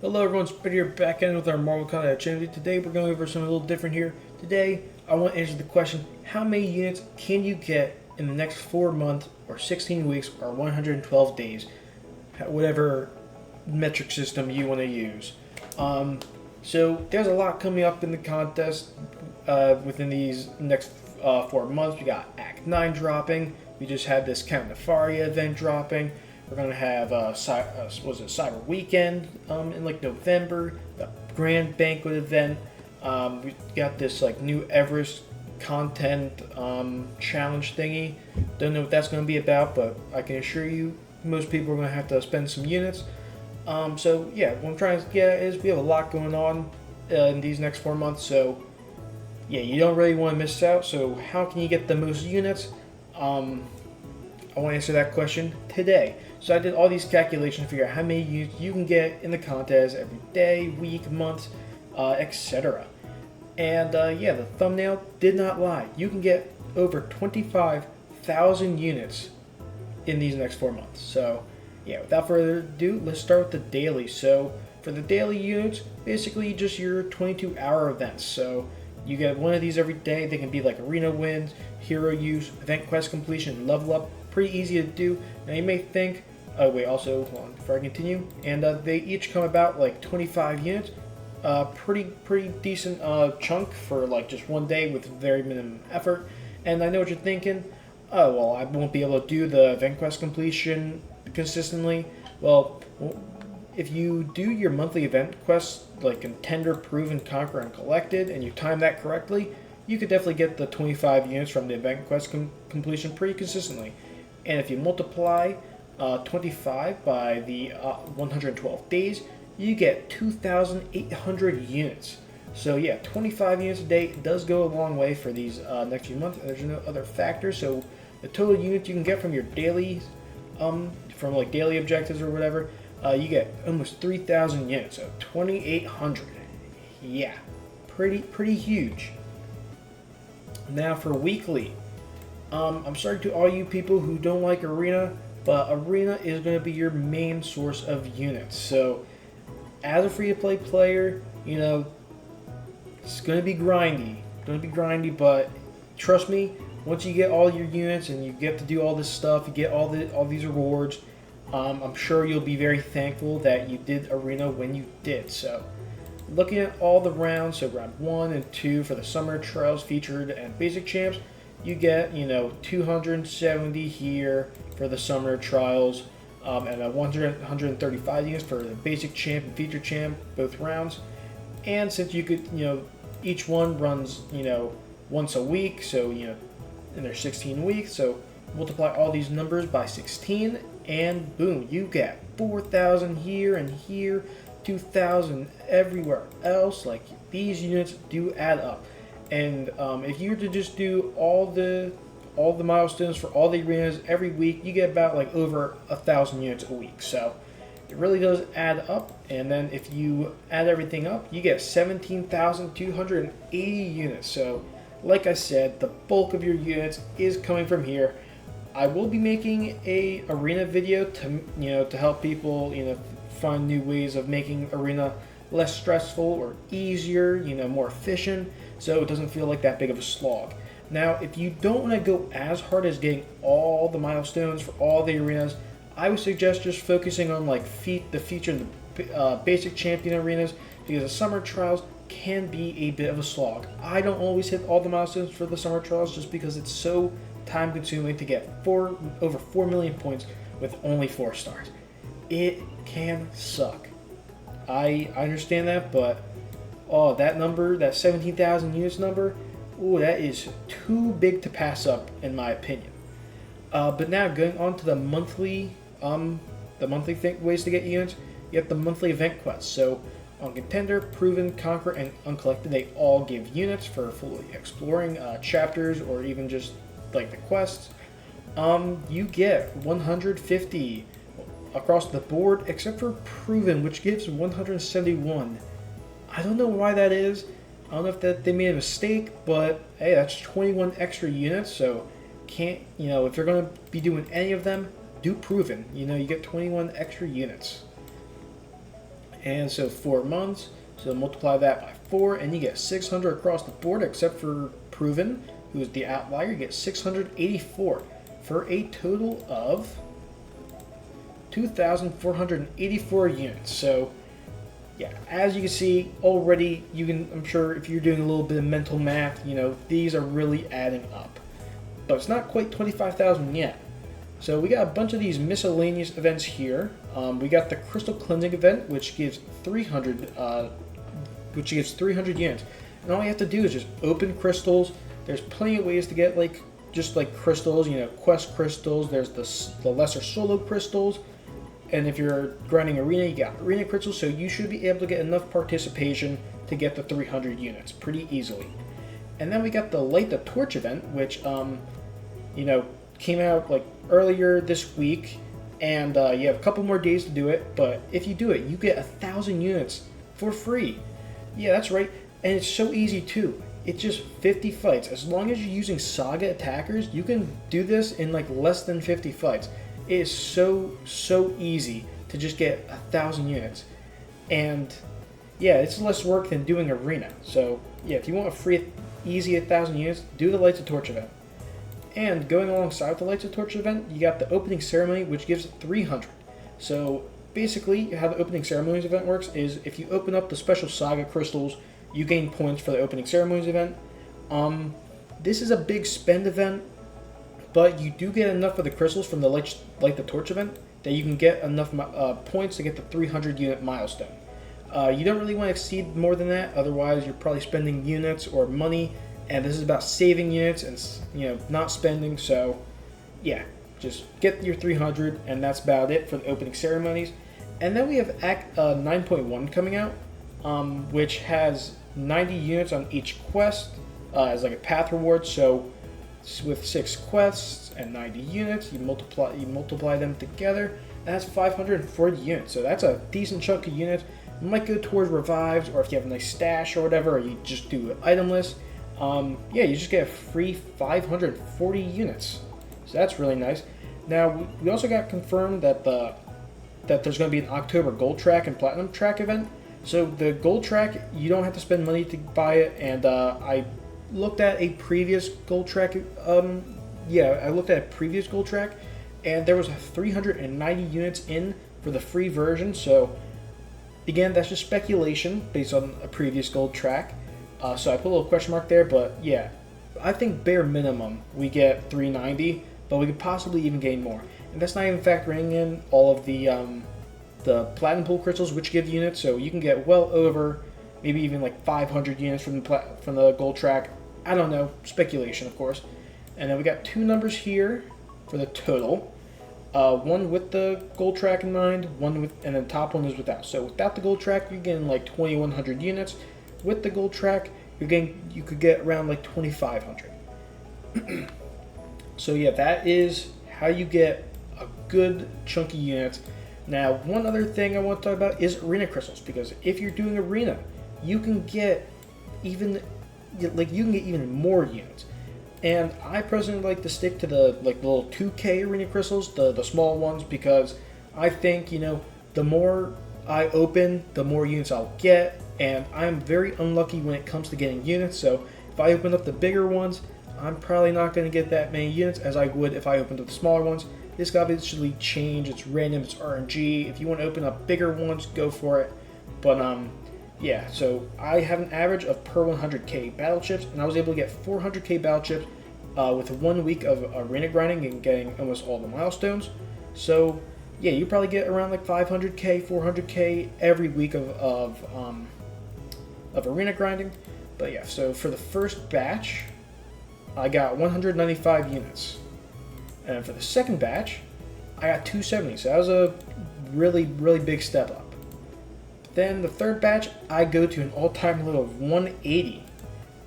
Hello everyone, Spit here back in with our Marvel Content Trinity. Today we're going over something a little different here. Today I want to answer the question, how many units can you get in the next 4 months or 16 weeks or 112 days? Whatever metric system you want to use. So there's a lot coming up in the contest within these next 4 months. We got Act 9 dropping. We just had this Count Nefaria event dropping. We're gonna have Cyber Weekend in like November, the Grand Banquet event. We got this like new Everest content challenge thingy. Don't know what that's gonna be about, but I can assure you, most people are gonna have to spend some units. So yeah, what I'm trying to get at is we have a lot going on in these next 4 months. So yeah, you don't really want to miss out. So how can you get the most units? I want to answer that question today. So I did all these calculations to figure out how many units you can get in the contest every day, week, month, etc. And yeah, the thumbnail did not lie. You can get over 25,000 units in these next 4 months. So yeah, without further ado, let's start with the daily. So for the daily units, basically just your 22-hour events. So you get one of these every day. They can be like arena wins, hero use, event quest completion, level up. Pretty easy to do. Now you may think, oh wait, also, hold on, before I continue, and they each come about like 25 units. Pretty decent chunk for like just one day with very minimum effort. And I know what you're thinking, oh well, I won't be able to do the event quest completion consistently. Well, if you do your monthly event quests like Contender, Proven, Conquer, and Collected, and you time that correctly, you could definitely get the 25 units from the event quest completion pretty consistently. And if you multiply 25 by the 112 days, you get 2,800 units. So yeah, 25 units a day does go a long way for these next few months. There's no other factors. So the total units you can get from your daily, from like daily objectives or whatever, you get almost 3,000 units. So 2,800. Yeah, pretty huge. Now for weekly. I'm sorry to all you people who don't like Arena, but Arena is going to be your main source of units. So, as a free-to-play player, you know, it's going to be grindy. But trust me, once you get all your units and you get to do all this stuff, you get all these rewards, I'm sure you'll be very thankful that you did Arena when you did. So, looking at all the rounds, so round 1 and 2 for the Summer Trials featured and Basic Champs, you get, 270 here for the Summer Trials, and 135 units for the Basic Champ and Feature Champ, both rounds. And since you could, each one runs, once a week, so, and there's 16 weeks, so multiply all these numbers by 16, and boom, you get 4,000 here and here, 2,000 everywhere else. Like, these units do add up. And if you were to just do all the milestones for all the arenas every week, you get about like over 1,000 units a week. So it really does add up. And then if you add everything up, you get 17,280 units. So like I said, the bulk of your units is coming from here. I will be making a arena video to help people find new ways of making arena less stressful or easier, more efficient, so it doesn't feel like that big of a slog. Now, if you don't want to go as hard as getting all the milestones for all the arenas, I would suggest just focusing on like the feature and the basic champion arenas, because the Summer Trials can be a bit of a slog. I don't always hit all the milestones for the Summer Trials just because it's so time consuming to get over 4 million points with only 4 stars. It can suck. I understand that, but that number, that 17,000 units number, that is too big to pass up in my opinion. But now going on to the monthly ways to get units, you have the monthly event quests. So on Contender, Proven, Conquer, and Uncollected, they all give units for fully exploring chapters or even just like the quests. You get 150 across the board, except for Proven, which gives 171. I don't know why that is. I don't know if they made a mistake, but hey, that's 21 extra units. So if you're going to be doing any of them, do Proven. You get 21 extra units. And so 4 months, so multiply that by 4, and you get 600 across the board, except for Proven, who is the outlier. You get 684 for a total of 2,484 units. So yeah, as you can see already, I'm sure if you're doing a little bit of mental math, these are really adding up. But it's not quite 25,000 yet. So we got a bunch of these miscellaneous events here. We got the Crystal Cleansing event, which gives 300 units. And all you have to do is just open crystals. There's plenty of ways to get just like crystals, quest crystals. There's the lesser solo crystals. And if you're grinding arena, you got arena crystals. So you should be able to get enough participation to get the 300 units pretty easily. And then we got the Light the Torch event, which came out earlier this week, and you have a couple more days to do it. But if you do it, you get 1,000 units for free. Yeah, that's right, and it's so easy too. It's just 50 fights. As long as you're using Saga attackers, you can do this in less than 50 fights. It is so easy to just get 1,000 units, and yeah, it's less work than doing arena. So yeah, if you want a free, easy 1,000 units, do the Lights of Torch event. And going alongside with the Lights of Torch event, you got the opening ceremony, which gives 300. So basically, how the opening ceremonies event works is if you open up the special Saga crystals, you gain points for the opening ceremonies event. This is a big spend event, but you do get enough of the crystals from the Light the Torch event that you can get enough points to get the 300 unit milestone. You don't really want to exceed more than that, otherwise you're probably spending units or money. And this is about saving units and not spending. So yeah, just get your 300, and that's about it for the opening ceremonies. And then we have Act 9.1 coming out, which has 90 units on each quest as a path reward. So with 6 quests and 90 units, you multiply them together, and that's 540 units. So that's a decent chunk of units. It might go towards revives, or if you have a nice stash or whatever, or you just do an itemless. Yeah, you just get a free 540 units. So that's really nice. Now, we also got confirmed that there's going to be an October Gold Track and Platinum Track event. So the Gold Track, you don't have to spend money to buy it, and I looked at a previous Gold Track. I looked at a previous Gold Track, and there was 390 units in for the free version. So again, that's just speculation based on a previous Gold Track. So I put a little question mark there, but yeah, I think bare minimum we get 390, but we could possibly even gain more. And that's not even factoring in all of the platinum pool crystals, which give units, so you can get well over maybe even 500 units from the gold track. I don't know, speculation of course. And then we got 2 numbers here for the total. One with the gold track in mind, and then the top one is without. So without the gold track, you're getting 2,100 units. With the gold track, you could get around 2,500. So yeah, that is how you get a good chunky units. Now, one other thing I want to talk about is arena crystals, because if you're doing arena, you can get even more units. And I personally like to stick to the little 2K arena crystals, the small ones, because I think the more I open, the more units I'll get. And I'm very unlucky when it comes to getting units, so if I open up the bigger ones, I'm probably not going to get that many units as I would if I opened up the smaller ones. This could obviously change, it's random, it's RNG. If you want to open up bigger ones, go for it. But yeah, so I have an average of per 100k battle chips, and I was able to get 400k battle chips with 1 week of arena grinding and getting almost all the milestones. So yeah, you probably get around 500k, 400k every week of arena grinding. But yeah, so for the first batch, I got 195 units. And for the second batch, I got 270. So that was a really, really big step up. Then the third batch, I go to an all-time low of 180.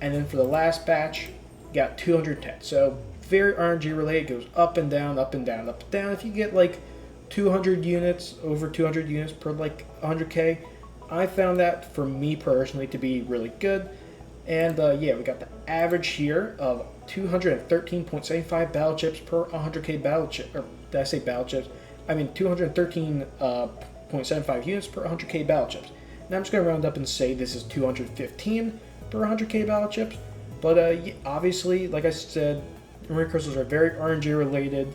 And then for the last batch, got 210. So very RNG related, goes up and down, up and down, up and down. If you get 200 units, over 200 units per 100k, I found that for me personally to be really good. And yeah, we got the average here of 213.75 battle chips per 100k battle chip. Or did I say battle chips? I mean 213.75 200.75 units per 100k battle chips. Now I'm just going to round up and say this is 215 per 100k battle chips. But obviously, like I said, arena crystals are very RNG related.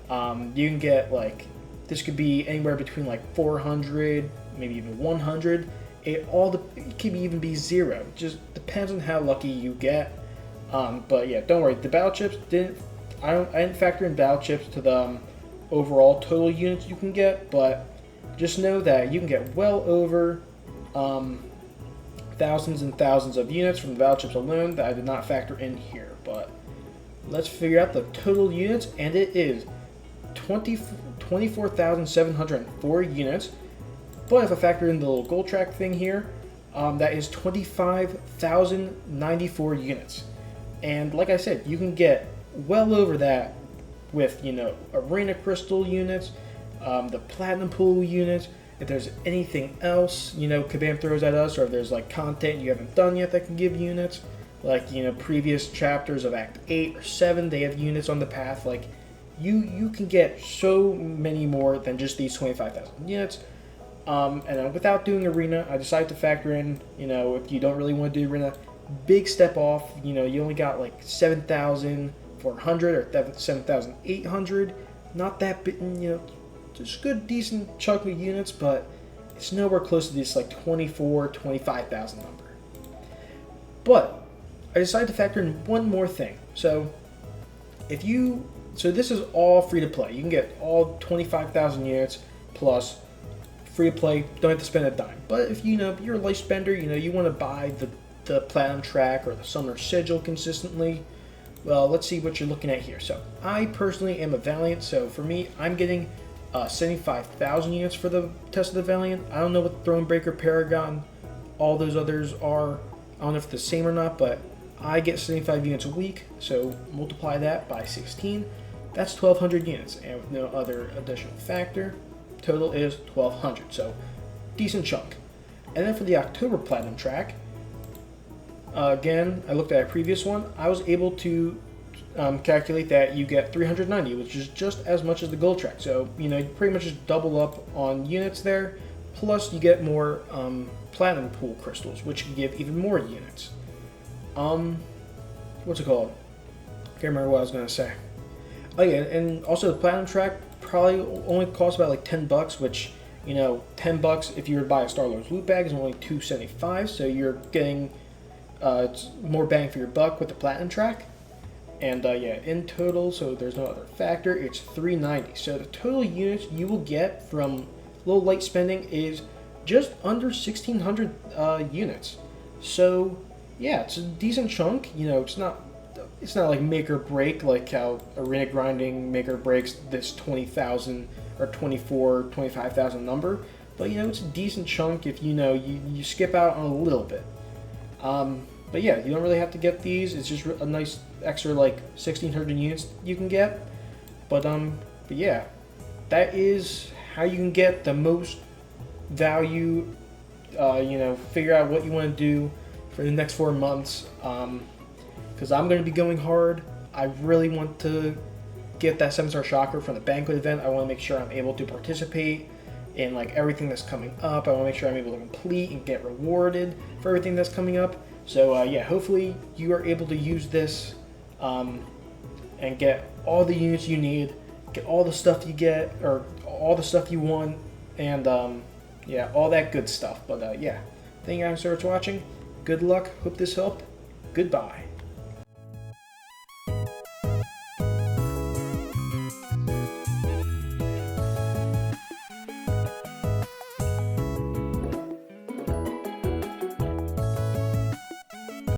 You can get like, this could be anywhere between like 400, maybe even 100. It could even be 0. It just depends on how lucky you get. But yeah, don't worry. The battle chips I didn't factor in battle chips to the overall total units you can get, but just know that you can get well over thousands and thousands of units from the battle chips alone that I did not factor in here. But let's figure out the total units, and it is 24,704 units. But if I factor in the little gold track thing here, that is 25,094 units. And like I said, you can get well over that with, arena crystal units, the platinum pool units. If there's anything else, Kabam throws at us, or if there's like content you haven't done yet that can give units, like, previous chapters of Act 8 or 7, they have units on the path. Like, you can get so many more than just these 25,000 units. And then without doing arena, I decided to factor in, if you don't really want to do arena, big step off. You only got like 7,400 or 7,800. Not that big, just good, decent chunk of units, but it's nowhere close to this like 25,000 number. But I decided to factor in one more thing. So this is all free to play. You can get all 25,000 units plus free to play. Don't have to spend a dime. But if you're a life spender, you want to buy the platinum track or the summer sigil consistently, well, let's see what you're looking at here. So I personally am a Valiant, so for me, I'm getting 75,000 units for the test of the Valiant. I don't know what Thronebreaker, Paragon, all those others are. I don't know if it's the same or not, but I get 75 units a week, so multiply that by 16. That's 1,200 units, and with no other additional factor, total is 1,200, so decent chunk. And then for the October Platinum track, again, I looked at a previous one. I was able to calculate that you get 390, which is just as much as the gold track. So, you pretty much just double up on units there. Plus, you get more platinum pool crystals, which can give even more units. What's it called? Can't remember what I was going to say. Oh yeah, and also the platinum track probably only costs about like $10, which, $10 if you were to buy a Star-Lord's loot bag is only $2.75, so you're getting it's more bang for your buck with the platinum track. And yeah, in total, so there's no other factor, it's 390. So the total units you will get from low light spending is just under 1,600 units. So yeah, it's a decent chunk. It's not like make or break, like how arena grinding make or breaks this 20,000 or 25,000 number. But it's a decent chunk if you skip out on a little bit. But yeah, you don't really have to get these. It's just a nice extra like 1,600 units you can get. But yeah, that is how you can get the most value. Figure out what you want to do for the next 4 months. Because I'm going to be going hard. I really want to get that 7-star shocker from the banquet event. I want to make sure I'm able to participate in like everything that's coming up. I want to make sure I'm able to complete and get rewarded for everything that's coming up. So yeah, hopefully you are able to use this and get all the units you need, get all the stuff you get, or all the stuff you want, and yeah, all that good stuff. But yeah, thank you guys so much for watching. Good luck. Hope this helped. Goodbye.